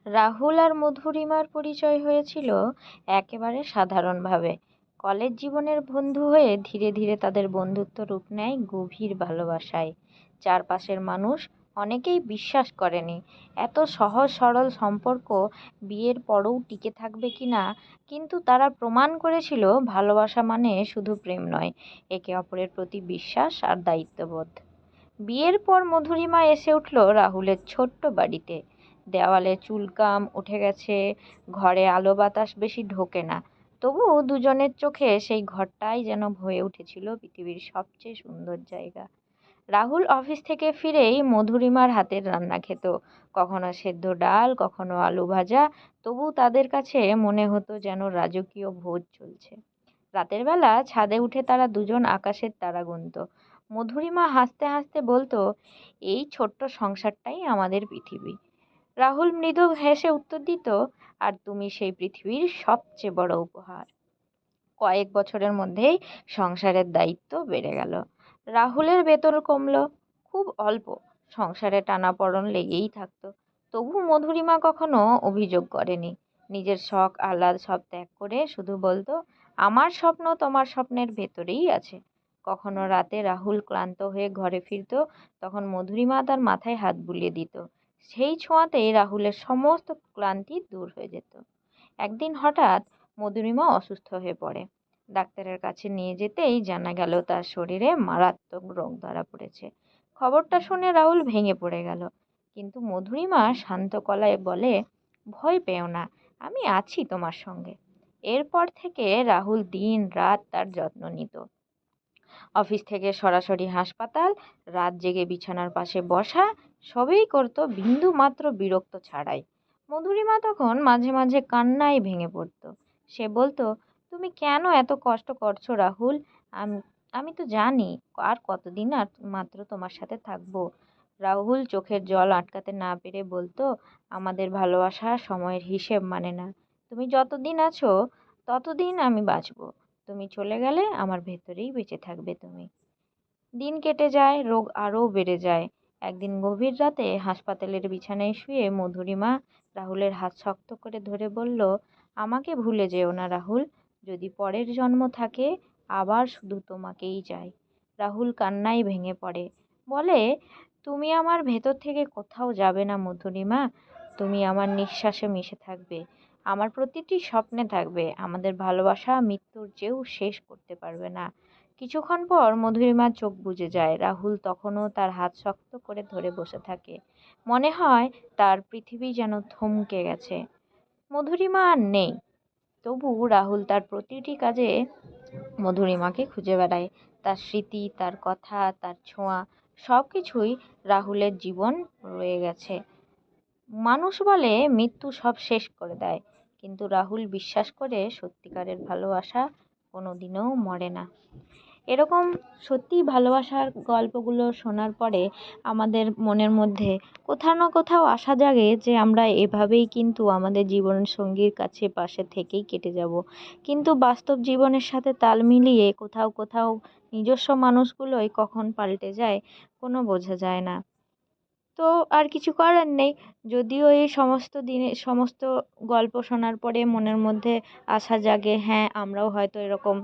রাহুল আর মধুরিমার পরিচয় হয়েছিল একেবারে সাধারণভাবে। কলেজ জীবনের বন্ধু হয়ে ধীরে ধীরে তাদের বন্ধুত্ব রূপ নেয় গভীর ভালোবাসায়। চারপাশের মানুষ অনেকেই বিশ্বাস করেনি এত সহজ সরল সম্পর্ক বিয়ের পরেও টিকে থাকবে কিনা, কিন্তু তারা প্রমাণ করেছিল ভালোবাসা মানে শুধু প্রেম নয়, একে অপরের প্রতি বিশ্বাস আর দায়িত্ববোধ। বিয়ের পর মধুরিমা এসে উঠল রাহুলের ছোট্ট বাড়িতে। দেওয়ালে চুলকাম উঠে গেছে, ঘরে আলো বাতাস বেশি ঢোকে না, তবুও দুজনের চোখে সেই ঘরটাই যেন হয়ে উঠেছিল পৃথিবীর সবচেয়ে সুন্দর জায়গা। রাহুল অফিস থেকে ফিরেই মধুরিমার হাতের রান্না খেত, কখনো সেদ্ধ ডাল, কখনো আলু ভাজা। তবু তাদের কাছে মনে হতো যেন রাজকীয় ভোজ চলছে। রাতের বেলা ছাদে উঠে তারা দুজন আকাশের তারা গুনত। মধুরিমা হাসতে হাসতে বলতো, এই ছোট্ট সংসারটাই আমাদের পৃথিবী। রাহুল মৃদু হেসে উত্তর দিত, আর তুমি সেই পৃথিবীর সবচেয়ে বড় উপহার। কয়েক বছরের মধ্যেই সংসারের দায়িত্ব বেড়ে গেল। রাহুলের বেতন কমলো, খুব অল্প। সংসারে টানাপোড়েন লেগেই থাকতো। তবু মধুরিমা কখনো অভিযোগ করেনি। নিজের শখ আহ্লাদ সব ত্যাগ করে শুধু বলতো, আমার স্বপ্ন তোমার স্বপ্নের ভেতরেই আছে। কখনো রাতে রাহুল ক্লান্ত হয়ে ঘরে ফিরতো, তখন মধুরিমা তার মাথায় হাত বুলিয়ে দিত। সেই ছোঁয়াতেই রাহুলের সমস্ত ক্লান্তি দূর হয়ে যেত। একদিন হঠাৎ মধুরিমা অসুস্থ হয়ে পড়ে। ডাক্তারের কাছে নিয়ে যেতেই জানা গেল তার শরীরে মারাত্মক রোগ ধরা পড়েছে। খবরটা শুনে রাহুল ভেঙে পড়ে গেল, কিন্তু মধুরিমা শান্ত গলায় বলে, ভয় পেও না, আমি আছি তোমার সঙ্গে। এরপর থেকে রাহুল দিন রাত তার যত্ন নিত। অফিস থেকে সরাসরি হাসপাতাল, রাত জেগে বিছানার পাশে বসা, সবই করতো বিন্দু মাত্র বিরক্ত ছাড়াই। মধুরিমা তখন মাঝে মাঝে কান্নায় ভেঙে পড়তো। সে বলতো, তুমি কেন এত কষ্ট করছো রাহুল? আমি আমি তো জানি আর কতদিন আর মাত্র তোমার সাথে থাকবো। রাহুল চোখের জল আটকাতে না পেরে বলতো, আমাদের ভালোবাসা সময়ের হিসেব মানে না। তুমি যতদিন আছো ততদিন আমি বাঁচবো। তুমি চলে গেলে আমার ভেতরেই বেঁচে থাকবে তুমি। দিন কেটে যায়, রোগ আরও বেড়ে যায়। একদিন গভীর রাতে হাসপাতালের বিছানায় শুয়ে মধুরিমা রাহুলের হাত শক্ত করে ধরে বলল, আমাকে ভুলে যেও না রাহুল, যদি পরের জন্ম থাকে আবার শুধু তোমাকেই চাই। রাহুল কান্নায় ভেঙে পড়ে, বলে, তুমি আমার ভেতর থেকে কোথাও যাবে না মধুরিমা, তুমি আমার নিঃশ্বাসে মিশে থাকবে, আমার প্রতিটি স্বপ্নে থাকবে। আমাদের ভালোবাসা মৃত্যুর চেয়েও শেষ করতে পারবে না। কিছুক্ষণ পর মধুরিমার চোখ বুজে যায়। রাহুল তখনও তার হাত শক্ত করে ধরে বসে থাকে। মনে হয় তার পৃথিবী যেন থমকে গেছে। মধুরিমা আর নেই, তবু রাহুল তার প্রতিটি কাজে মধুরিমাকে খুঁজে বেড়ায়। তার স্মৃতি, তার কথা, তার ছোঁয়া, সব কিছুই রাহুলের জীবন রয়ে গেছে। মানুষ বলে মৃত্যু সব শেষ করে দেয়, কিন্তু রাহুল বিশ্বাস করে সত্যিকারের ভালোবাসা কোনোদিনও মরে না। এরকম সত্যিই ভালোবাসার গল্পগুলো শোনার পরে আমাদের মনের মধ্যে কোথাও না কোথাও আশা জাগে যে আমরা এভাবেই কিন্তু আমাদের জীবনসঙ্গীর কাছে পাশে থেকেই কেটে যাব। কিন্তু বাস্তব জীবনের সাথে তাল মিলিয়ে কোথাও কোথাও নিজস্ব মানুষগুলোই কখন পাল্টে যায় কোনো বোঝা যায় না। তো আর কিছু করার নেই। যদিও এই সমস্ত দিনে সমস্ত গল্প শোনার পরে মনের মধ্যে আশা জাগে, হ্যাঁ আমরাও হয়তো এরকম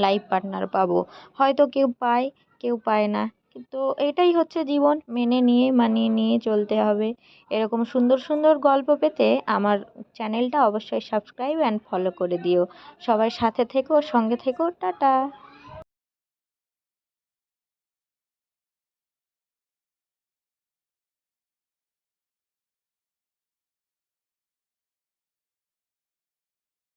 লাইফ পার্টনার পাবো। হয়তো কেউ পায়, কেউ পায় না। কিন্তু এটাই হচ্ছে জীবন, মেনে নিয়ে মানিয়ে নিয়ে চলতে হবে। এরকম সুন্দর সুন্দর গল্প পেতে আমার চ্যানেলটা অবশ্যই সাবস্ক্রাইব অ্যান্ড ফলো করে দিও। সবাই সাথে থেকো, সঙ্গে থেকো, টাটা।